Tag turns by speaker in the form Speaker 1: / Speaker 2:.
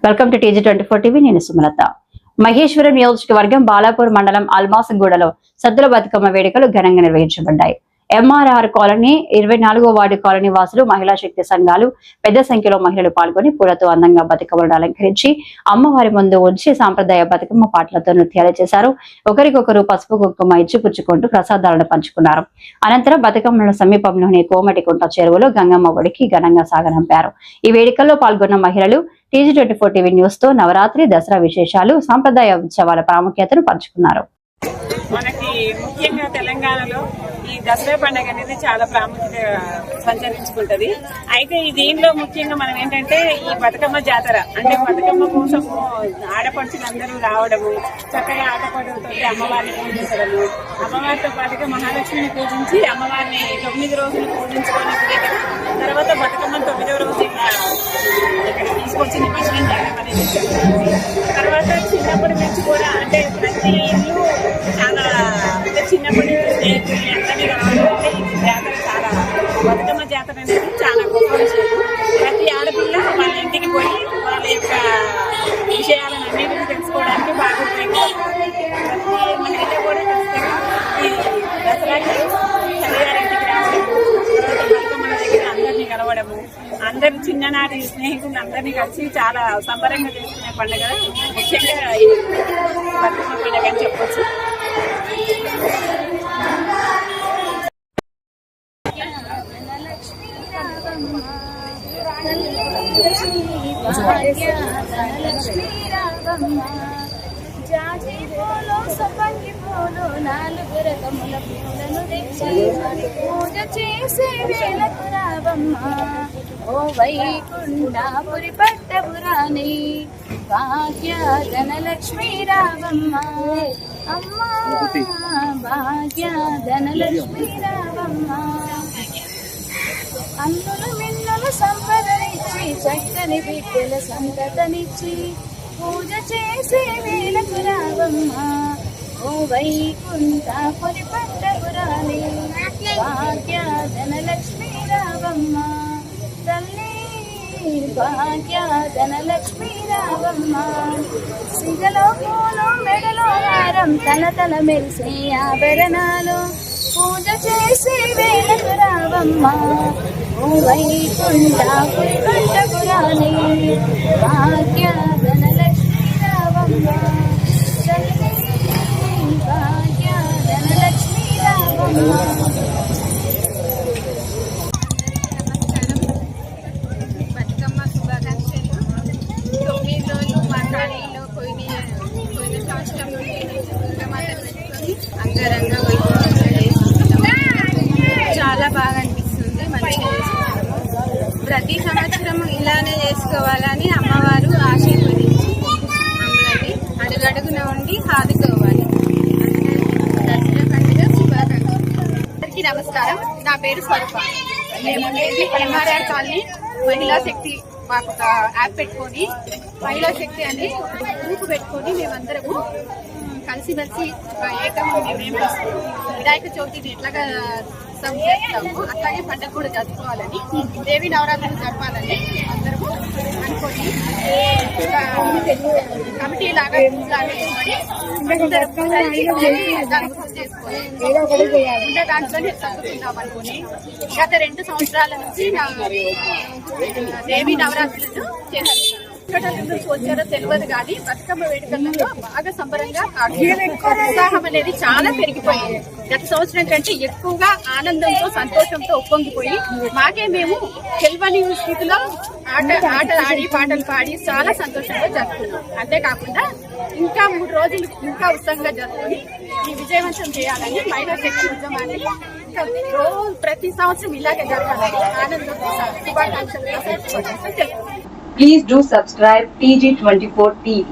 Speaker 1: Welcome to TG24 TV. నేను సుమలత. మహేశ్వరం నియోజకవర్గం బాలాపూర్ మండలం అల్మాసగూడలో సద్దుల బతుకమ్మ వేడుకలు ఘనంగా నిర్వహించబడ్డాయి. MRR కాలనీ 24వ వార్డు కాలనీ వాసులు, మహిళా శక్తి సంఘాలు పెద్ద సంఖ్యలో మహిళలు పాల్గొని పూలతో అందంగా బతుకమ్మలను అలంకరించి అమ్మవారి ముందు ఉంచి సాంప్రదాయ బతుకమ్మ పాటలతో నృత్యాలు చేశారు. ఒకరికొకరు పసుపు కుంకుమ ఇచ్చి పుచ్చుకుంటూ ప్రసాదాలను పంచుకున్నారు. అనంతరం బతుకమ్మల సమీపంలోని కోమటికుంట చెరువులో గంగమ్మ ఒడికి ఘనంగా సాగనంపారు. ఈ వేడుకల్లో పాల్గొన్న మహిళలు TG24 టీవీ న్యూస్ తో నవరాత్రి, దసరా విశేషాలు, సాంప్రదాయ ఉత్సవాల ప్రాముఖ్యతను పంచుకున్నారు.
Speaker 2: మనకి ముఖ్యంగా తెలంగాణలో ఈ దసరా పండుగ అనేది చాలా ప్రాముఖ్యత సంచరించుకుంటది. అయితే ఈ దీనిలో ముఖ్యంగా మనం ఏంటంటే ఈ బతుకమ్మ జాతర అంటే బతుకమ్మ కోసం ఆడపడుచులందరూ రావడము, చక్కగా ఆటపాటలతో అమ్మవారిని పూజించడము, అమ్మవారితో పాటుగా మహాలక్ష్మిని పూజించి అమ్మవారిని 9 రోజులు పూజించుకొని తర్వాత బతుకమ్మ 9వ రోజు ఇక్కడ తీసుకొచ్చి నిమజ్జనం చేయడం అనేది తర్వాత చిన్నప్పటి నుంచి కూడా అంటే ప్రతి ఇల్లు చాలా అంటే చిన్నప్పటి స్నేహితులు అందరినీ రావాలంటే ఈ జాతర చాలా బతుకమ్మ జాతర అనేది చాలా గొప్ప విషయం. ప్రతి ఆడపిల్ల వాళ్ళ ఇంటికి పోయి వాళ్ళ యొక్క విషయాలను అన్నింటినీ తెలుసుకోవడానికి బాగా ఉపయోగపడుతుంది. ప్రతి మహిళ కూడా ఖచ్చితంగా ఈ దసరాకి తల్లిగారింటికి రావడము, తర్వాత బతుకమ్మల దగ్గర అందరినీ కలవడము, అందరు చిన్ననాటి స్నేహితులు అందరినీ కలిసి చాలా సంబరంగా చేసుకునే పండుగ ముఖ్యంగా ఈ బతుకమ్మ పండుగ అని చెప్పొచ్చు.
Speaker 3: జాజి పూలు, సొప్పంగి పూలు, 4 రకముల పూలను తెచ్చి పూజ చేసే వేళకు రావమ్మ. ఓ వైకుంఠపురి పట్టపురాణి భాగ్య ధనలక్ష్మి రావమ్మ. అమ్మా భాగ్య ధనలక్ష్మి రావమ్మ. అన్నులు మిన్నులు సంపదనిచ్చి చక్కని బిడ్డల సంతతనిచ్చి పూజ చేసే వేళకు రావమ్మ. ఓ వైకుంఠపురి పట్టపురాణి భాగ్య ధనలక్ష్మి రావమ్మ. తల్లి భాగ్య ధనలక్ష్మి రావమ్మ. సిగలో పూలు, మెడలో హారం, తల మెరిసే ఆభరణాలు పూజ చేసే వేళకు రావమ్మ. ఓ వైకుంఠపురి పట్టపురాణి భాగ్య ధనలక్ష్మి రావమ్మ. భాగ్య ధనలక్ష్మి రావమ్మ.
Speaker 4: బతుకమ్మ శుభాకాంక్షలు. 9 రోజులు మా కాళీలో పోయిన సంవత్సరం నుండి దుర్గమాతను పెట్టుకొని అంగరంగ వైభవంగా చాలా బాగా అనిపిస్తుంది. మంచిగా చేసుకుంటాము. ప్రతి సంవత్సరం ఇలానే చేసుకోవాలని అమ్మవారు ఆశీర్వదించి మమ్మల్ని అడుగడుగున ఉండి ఆదుకోవాలి. దసరా పండుగ శుభాకాంక్షలు. అందరికీ నమస్కారం. నా పేరు స్వరూప. మేము MRR కాలనీ మహిళా శక్తి మాకు ఒక యాప్ పెట్టుకొని మహిళా శక్తి అని గ్రూప్ పెట్టుకొని మేమందరము కలిసిమెలిసి ఏకంగా మేము వినాయక చవితిని ఎట్లాగా చేస్తాము అట్లాగే పండుగ కూడా జరుపుకోవాలని, దేవి నవరాత్రులు జరపాలని అందరము అనుకొని కమిటీ లాగా ఉండే దాంట్లోనే చదువుకుందాం అనుకుని గత 2 సంవత్సరాల నుంచి దేవి నవరాత్రులను చేస్తాను. వచ్చారో తెలియదు కానీ బతుకమ్మ వేడుకలలో బాగా సంబరంగా ఉత్సాహం అనేది చాలా పెరిగిపోయింది. గత సంవత్సరం కంటే ఎక్కువగా ఆనందంతో, సంతోషంతో ఉప్పొంగిపోయి మాకే మేము తెలియని స్థితిలో ఆటలు ఆడి పాటలు పాడి చాలా సంతోషంగా జరుపుకున్నాం. అంతేకాకుండా ఇంకా 3 రోజులు ఇంకా ఉత్సాహంగా జరుపుకుని ఈ విజయవంతం చేయాలని మహిళా శక్తి ఉద్యమాన్ని ప్రతి సంవత్సరం ఇలాగే జరగాలని ఆనందంతో శుభాకాంక్షలు.
Speaker 5: Please do subscribe TG24 TV.